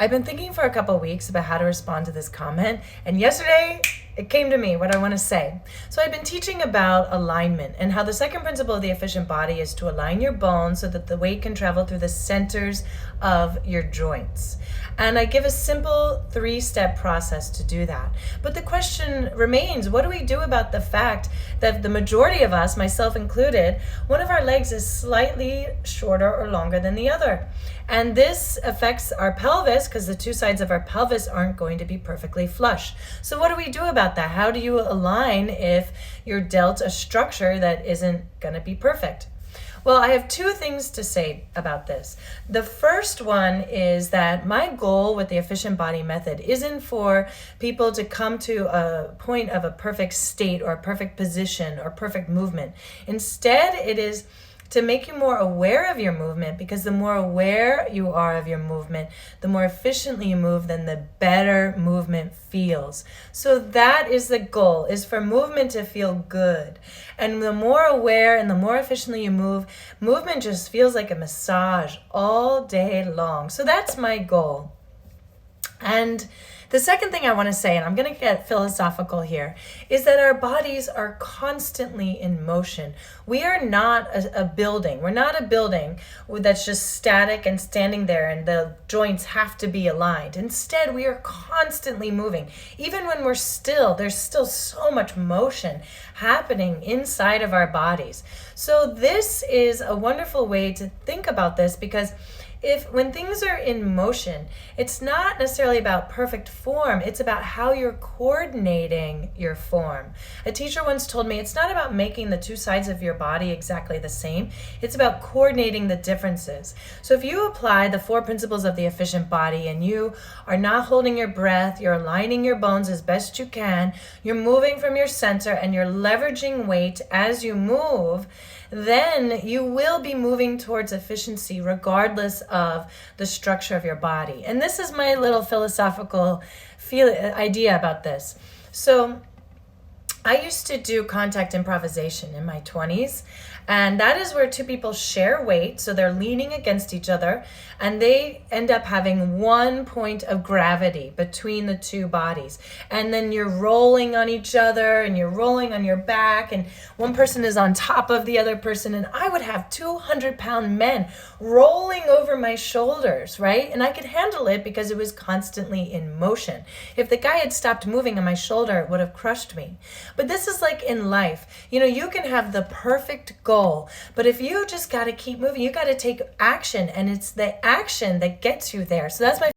I've been thinking for a couple of weeks about how to respond to this comment, and yesterday it came to me what I want to say. So I've been teaching about alignment and how the second principle of the efficient body is to align your bones so that the weight can travel through the centers of your joints. And I give a simple 3-step process to do that. But the question remains, what do we do about the fact that the majority of us, myself included, one of our legs is slightly shorter or longer than the other? And this affects our pelvis because the two sides of our pelvis aren't going to be perfectly flush. So what do we do about that? How do you align if you're dealt a structure that isn't going to be perfect? Well, I have 2 things to say about this. The first one is that my goal with the efficient body method isn't for people to come to a point of a perfect state or a perfect position or perfect movement. Instead, it is to make you more aware of your movement, because the more aware you are of your movement, the more efficiently you move, then the better movement feels. So that is the goal, is for movement to feel good. And the more aware and the more efficiently you move, movement just feels like a massage all day long. So that's my goal. And the second thing I want to say, and I'm going to get philosophical here, is that our bodies are constantly in motion. We are not a building. We're not a building that's just static and standing there and the joints have to be aligned. Instead, we are constantly moving. Even when we're still, there's still so much motion happening inside of our bodies. So this is a wonderful way to think about this, because when things are in motion, it's not necessarily about perfect form, it's about how you're coordinating your form. A teacher once told me it's not about making the two sides of your body exactly the same, it's about coordinating the differences. So if you apply the 4 principles of the efficient body and you are not holding your breath, you're aligning your bones as best you can, you're moving from your center and you're leveraging weight as you move, then you will be moving towards efficiency regardless of the structure of your body. And this is my little philosophical idea about this. So I used to do contact improvisation in my 20s, and that is where 2 people share weight, so they're leaning against each other, and they end up having 1 point of gravity between the 2 bodies. And then you're rolling on each other, and you're rolling on your back, and one person is on top of the other person, and I would have 200-pound men rolling over my shoulders, right? And I could handle it because it was constantly in motion. If the guy had stopped moving on my shoulder, it would have crushed me. But this is like in life. You can have the perfect goal, but if you just got to keep moving, you got to take action, and it's the action that gets you there. So that's my